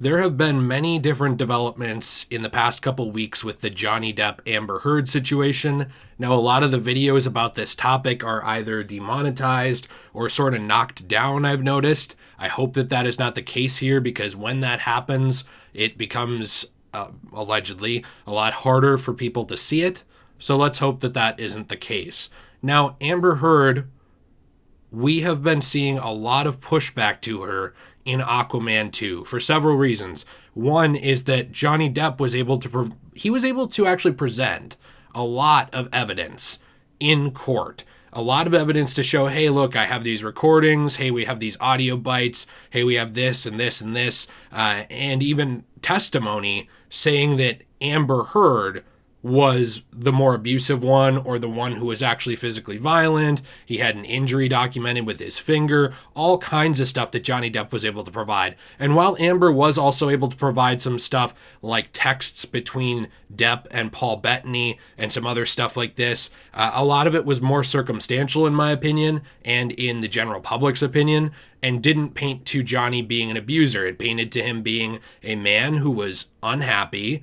There have been many different developments in the past couple weeks with the Johnny Depp Amber Heard situation. Now, a lot of the videos about this topic are either demonetized or sort of knocked down, I've noticed. I hope that that is not the case here, because when that happens, it becomes allegedly a lot harder for people to see it. So let's hope that that isn't the case. Now, Amber Heard, we have been seeing a lot of pushback to her in Aquaman 2 for several reasons. One is that Johnny Depp was able to actually present a lot of evidence in court. A lot of evidence to show, hey, look, I have these recordings. Hey, we have these audio bites. Hey, we have this and this and this. And even testimony saying that Amber Heard was the more abusive one, or the one who was actually physically violent. He had an injury documented with his finger, all kinds of stuff that Johnny Depp was able to provide. And while Amber was also able to provide some stuff like texts between Depp and Paul Bettany and some other stuff like this, a lot of it was more circumstantial in my opinion and in the general public's opinion, and didn't paint to Johnny being an abuser. It painted to him being a man who was unhappy,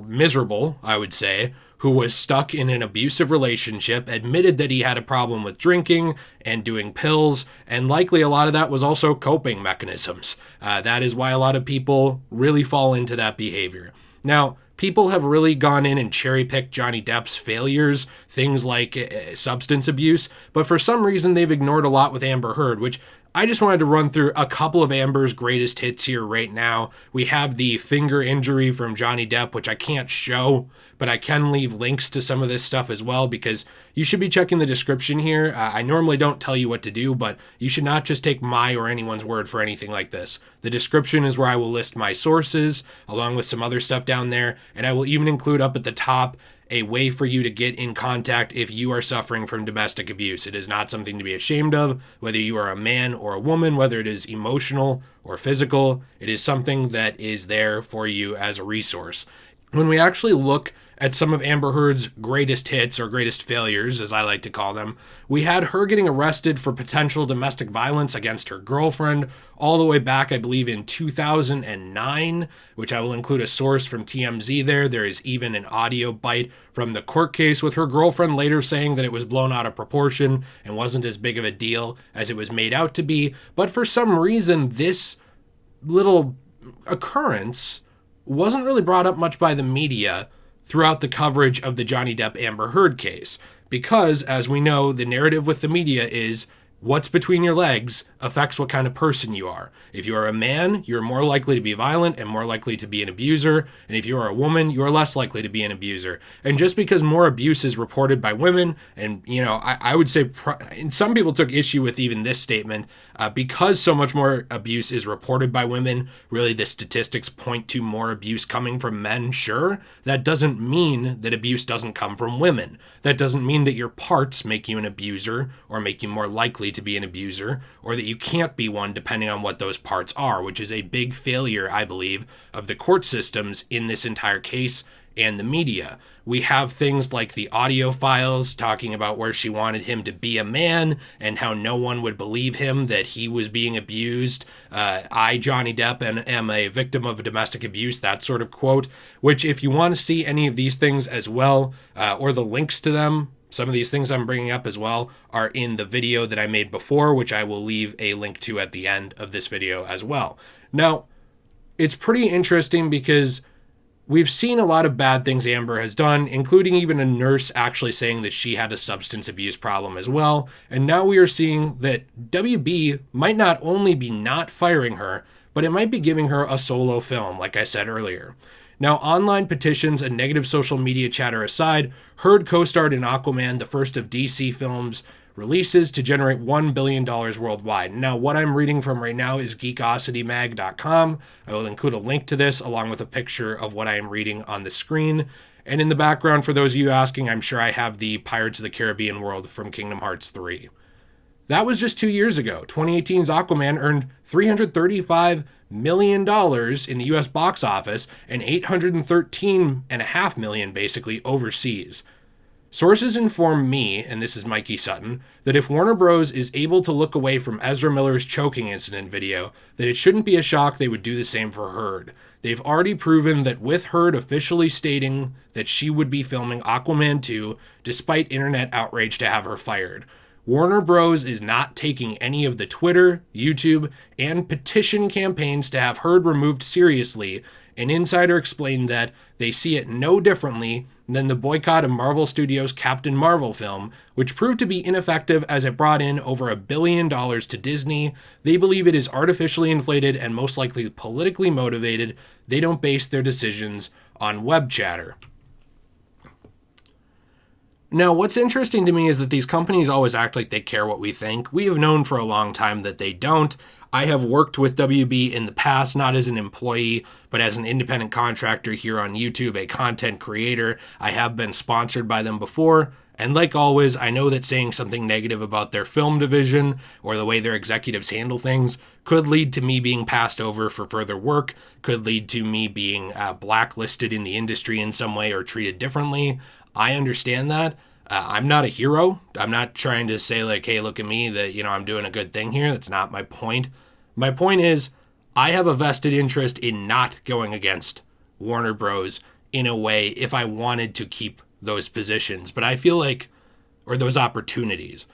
miserable, I would say, who was stuck in an abusive relationship, admitted that he had a problem with drinking and doing pills, and likely a lot of that was also coping mechanisms. That is why a lot of people really fall into that behavior. Now, people have really gone in and cherry-picked Johnny Depp's failures, things like substance abuse, but for some reason they've ignored a lot with Amber Heard, which I just wanted to run through a couple of Amber's greatest hits here right now. We have the finger injury from Johnny Depp, which I can't show, but I can leave links to some of this stuff as well, because you should be checking the description here. I normally don't tell you what to do, but you should not just take my or anyone's word for anything like this. The description is where I will list my sources, along with some other stuff down there, and I will even include up at the top a way for you to get in contact if you are suffering from domestic abuse. It is not something to be ashamed of, whether you are a man or a woman, whether it is emotional or physical. It is something that is there for you as a resource. When we actually look at some of Amber Heard's greatest hits, or greatest failures, as I like to call them, we had her getting arrested for potential domestic violence against her girlfriend all the way back, I believe, in 2009, which I will include a source from TMZ there. There is even an audio bite from the court case with her girlfriend later saying that it was blown out of proportion and wasn't as big of a deal as it was made out to be. But for some reason, this little occurrence wasn't really brought up much by the media throughout the coverage of the Johnny Depp Amber Heard case, because, as we know, the narrative with the media is what's between your legs affects what kind of person you are. If you are a man, you're more likely to be violent and more likely to be an abuser. And if you are a woman, you are less likely to be an abuser. And just because more abuse is reported by women, and, you know, I would say, and some people took issue with even this statement, because so much more abuse is reported by women, really the statistics point to more abuse coming from men, sure. That doesn't mean that abuse doesn't come from women. That doesn't mean that your parts make you an abuser or make you more likely to be an abuser, or that you can't be one depending on what those parts are, which is a big failure, I believe, of the court systems in this entire case and the media. We have things like the audio files talking about where she wanted him to be a man and how no one would believe him that he was being abused. I, Johnny Depp, am a victim of domestic abuse, that sort of quote, which if you want to see any of these things as well, or the links to them, some of these things I'm bringing up as well are in the video that I made before, which I will leave a link to at the end of this video as well. Now, it's pretty interesting because we've seen a lot of bad things Amber has done, including even a nurse actually saying that she had a substance abuse problem as well. And now we are seeing that WB might not only be not firing her, but it might be giving her a solo film, like I said earlier. Now, online petitions and negative social media chatter aside, Heard co-starred in Aquaman, the first of DC Films' releases to generate $1 billion worldwide. Now, what I'm reading from right now is geekocitymag.com. I will include a link to this along with a picture of what I am reading on the screen. And in the background, for those of you asking, I'm sure I have the Pirates of the Caribbean world from Kingdom Hearts 3. That was just 2 years ago. 2018's Aquaman earned $335 million in the US box office and $813.5 million basically overseas. Sources inform me, and this is Mikey Sutton, that if Warner Bros. Is able to look away from Ezra Miller's choking incident video, that it shouldn't be a shock they would do the same for Heard. They've already proven that with Heard officially stating that she would be filming Aquaman 2, despite internet outrage to have her fired. Warner Bros. Is not taking any of the Twitter, YouTube, and petition campaigns to have Heard removed seriously. An insider explained that they see it no differently than the boycott of Marvel Studios' Captain Marvel film, which proved to be ineffective as it brought in over $1 billion to Disney. They believe it is artificially inflated and most likely politically motivated. They don't base their decisions on web chatter. Now, what's interesting to me is that these companies always act like they care what we think. We have known for a long time that they don't. I have worked with WB in the past, not as an employee, but as an independent contractor here on YouTube, a content creator. I have been sponsored by them before. And like always, I know that saying something negative about their film division or the way their executives handle things could lead to me being passed over for further work, could lead to me being blacklisted in the industry in some way or treated differently. I understand that. I'm not a hero. I'm not trying to say like, hey, look at me, that, I'm doing a good thing here. That's not my point. My point is, I have a vested interest in not going against Warner Bros. In a way if I wanted to keep those positions. But I feel like, or those opportunities.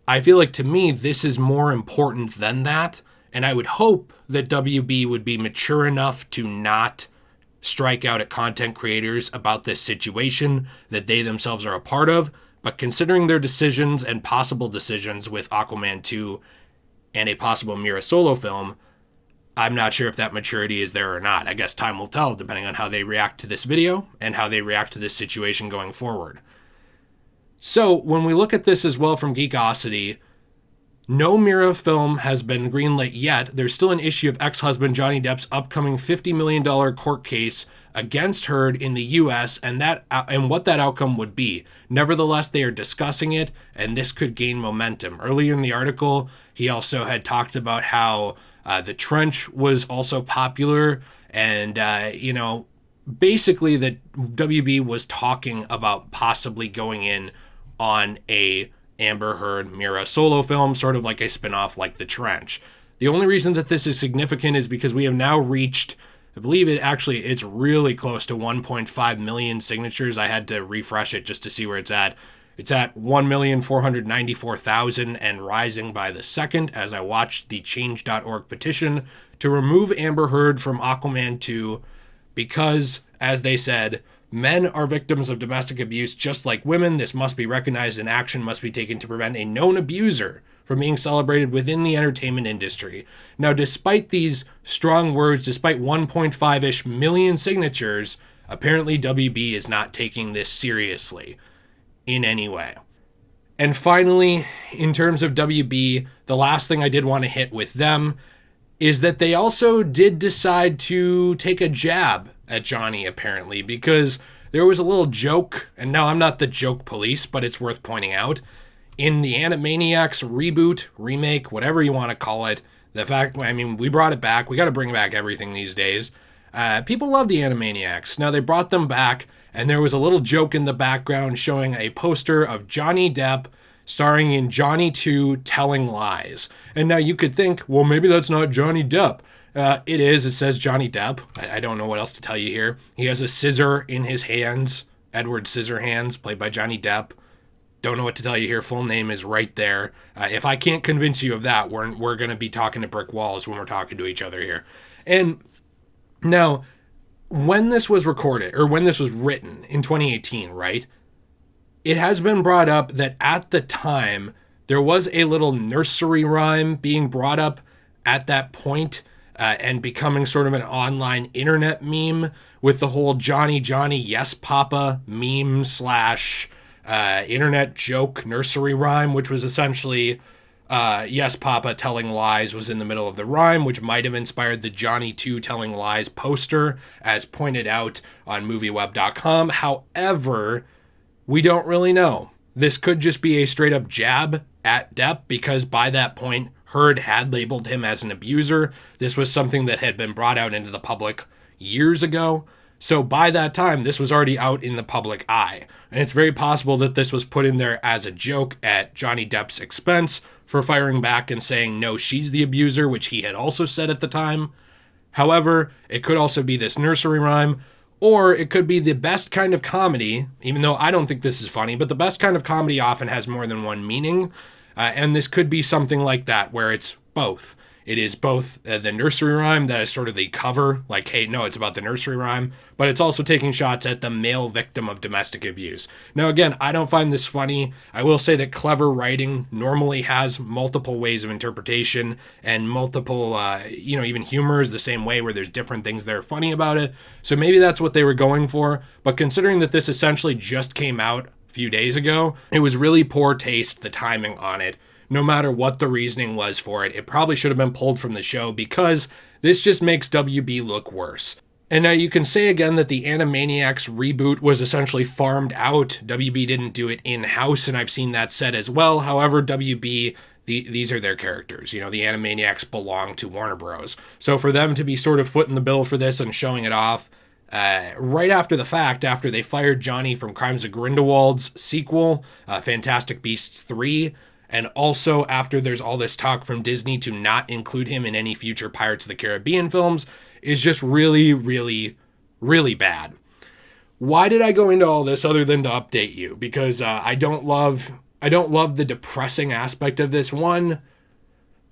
I feel like to me, this is more important than that. And I would hope that WB would be mature enough to not strike out at content creators about this situation that they themselves are a part of. But considering their decisions and possible decisions with Aquaman 2 and a possible Mera solo film, I'm not sure if that maturity is there or not. I guess time will tell, depending on how they react to this video and how they react to this situation going forward. So when we look at this as well from Geekosity, no Mera film has been greenlit yet. There's still an issue of ex-husband Johnny Depp's upcoming $50 million court case against Heard in the U.S. and what that outcome would be. Nevertheless, they are discussing it, and this could gain momentum. Earlier in the article, he also had talked about how The Trench was also popular, and, basically that WB was talking about possibly going in on a Amber Heard Mera solo film, sort of like a spinoff like The Trench. The only reason that this is significant is because we have now reached, I believe it's really close to 1.5 million signatures. I had to refresh it just to see where it's at. It's at 1,494,000 and rising by the second as I watched the change.org petition to remove Amber Heard from Aquaman 2 because, as they said, men are victims of domestic abuse just like women. This must be recognized and action must be taken to prevent a known abuser from being celebrated within the entertainment industry. Now, despite these strong words, despite 1.5-ish million signatures, apparently WB is not taking this seriously in any way. And finally, in terms of WB, the last thing I did want to hit with them is that they also did decide to take a jab at Johnny, apparently, because there was a little joke, and now I'm not the joke police, but it's worth pointing out. In the Animaniacs reboot, remake, whatever you want to call it, we brought it back. We got to bring back everything these days. People love the Animaniacs. Now, they brought them back, and there was a little joke in the background showing a poster of Johnny Depp starring in Johnny 2 Telling Lies. And now you could think, well, maybe that's not Johnny Depp. It is. It says Johnny Depp. I don't know what else to tell you here. He has a scissor in his hands. Edward Scissorhands, played by Johnny Depp. Don't know what to tell you here. Full name is right there. If I can't convince you of that, we're going to be talking to brick walls when we're talking to each other here. And now, when this was recorded, or when this was written in 2018, right? It has been brought up that at the time, there was a little nursery rhyme being brought up at that point, and becoming sort of an online internet meme with the whole Johnny, yes papa meme / internet joke nursery rhyme, which was essentially yes papa telling lies was in the middle of the rhyme, which might have inspired the Johnny 2 Telling Lies poster, as pointed out on movieweb.com. However, we don't really know. This could just be a straight up jab at Depp, because by that point, Heard had labeled him as an abuser. This was something that had been brought out into the public years ago. So by that time, this was already out in the public eye. And it's very possible that this was put in there as a joke at Johnny Depp's expense for firing back and saying, no, she's the abuser, which he had also said at the time. However, it could also be this nursery rhyme, or it could be the best kind of comedy, even though I don't think this is funny, but the best kind of comedy often has more than one meaning. And this could be something like that, where it's both. It is both the nursery rhyme that is sort of the cover, like, hey, no, it's about the nursery rhyme, but it's also taking shots at the male victim of domestic abuse. Now, again, I don't find this funny. I will say that clever writing normally has multiple ways of interpretation and multiple, even humor is the same way, where there's different things that are funny about it. So maybe that's what they were going for. But considering that this essentially just came out a few days ago, it was really poor taste, the timing on it. No matter what the reasoning was for it, it probably should have been pulled from the show, because this just makes WB look worse. And now you can say again that the Animaniacs reboot was essentially farmed out. WB didn't do it in-house, and I've seen that said as well. However, WB, these are their characters. The Animaniacs belong to Warner Bros. So for them to be sort of footing the bill for this and showing it off, right after the fact, after they fired Johnny from Crimes of Grindelwald's sequel, Fantastic Beasts 3, and also after there's all this talk from Disney to not include him in any future Pirates of the Caribbean films, is just really, really, really bad. Why did I go into all this other than to update you? Because I don't love the depressing aspect of this. One,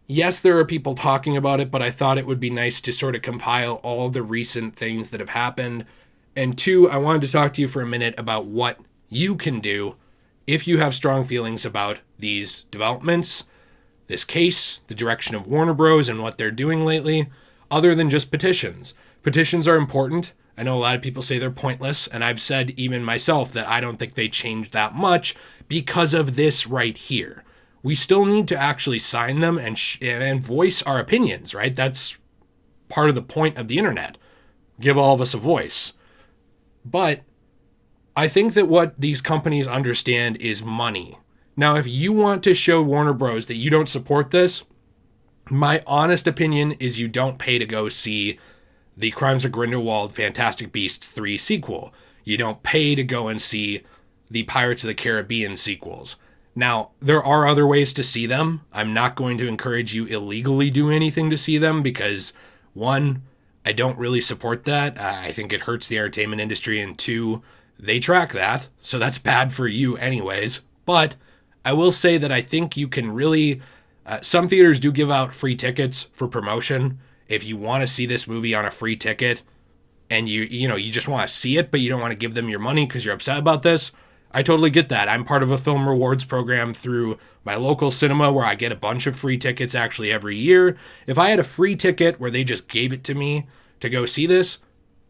yes, there are people talking about it, but I thought it would be nice to sort of compile all the recent things that have happened. And two, I wanted to talk to you for a minute about what you can do if you have strong feelings about these developments, this case, the direction of Warner Bros. And what they're doing lately, other than just petitions. Petitions are important. I know a lot of people say they're pointless, and I've said even myself that I don't think they change that much because of this right here. We still need to actually sign them and voice our opinions, right? That's part of the point of the internet. Give all of us a voice. But I think that what these companies understand is money. Now, if you want to show Warner Bros. That you don't support this, my honest opinion is you don't pay to go see the Crimes of Grindelwald Fantastic Beasts 3 sequel. You don't pay to go and see the Pirates of the Caribbean sequels. Now, there are other ways to see them. I'm not going to encourage you illegally do anything to see them because, one, I don't really support that. I think it hurts the entertainment industry, and two, they track that, so that's bad for you anyways. But I will say that I think you can really... some theaters do give out free tickets for promotion. If you want to see this movie on a free ticket and you just want to see it, but you don't want to give them your money because you're upset about this, I totally get that. I'm part of a film rewards program through my local cinema where I get a bunch of free tickets actually every year. If I had a free ticket where they just gave it to me to go see this,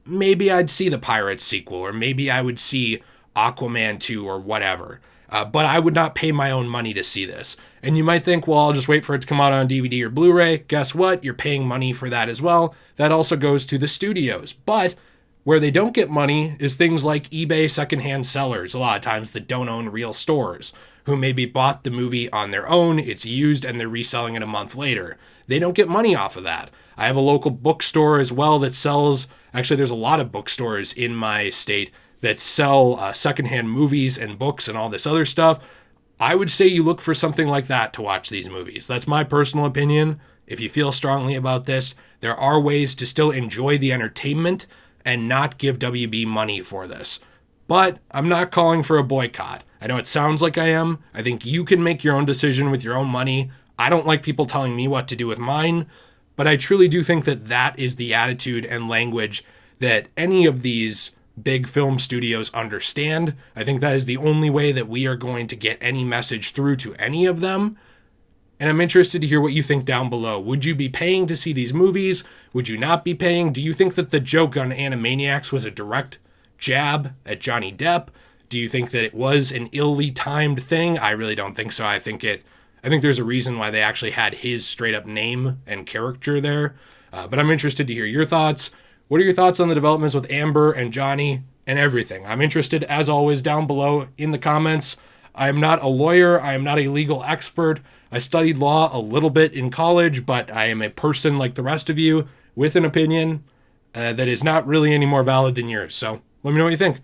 maybe I'd see the Pirates sequel, or maybe I would see Aquaman 2 or whatever. But I would not pay my own money to see this. And you might think, well, I'll just wait for it to come out on DVD or Blu-ray. Guess what? You're paying money for that as well. That also goes to the studios. But where they don't get money is things like eBay secondhand sellers, a lot of times that don't own real stores, who maybe bought the movie on their own, it's used, and they're reselling it a month later. They don't get money off of that. I have a local bookstore as well that sells... Actually, there's a lot of bookstores in my state that sell secondhand movies and books and all this other stuff. I would say you look for something like that to watch these movies. That's my personal opinion. If you feel strongly about this, there are ways to still enjoy the entertainment and not give WB money for this. But I'm not calling for a boycott. I know it sounds like I am. I think you can make your own decision with your own money. I don't like people telling me what to do with mine, but I truly do think that that is the attitude and language that any of these big film studios understand. I think that is the only way that we are going to get any message through to any of them. And I'm interested to hear what you think down below. Would you be paying to see these movies? Would you not be paying? Do you think that the joke on Animaniacs was a direct jab at Johnny Depp? Do you think that it was an illy timed thing? I really don't think so. I think there's a reason why they actually had his straight up name and character there. But I'm interested to hear your thoughts. What are your thoughts on the developments with Amber and Johnny and everything? I'm interested, as always, down below in the comments. I am not a lawyer. I am not a legal expert. I studied law a little bit in college, but I am a person like the rest of you with an opinion. that is not really any more valid than yours. So let me know what you think.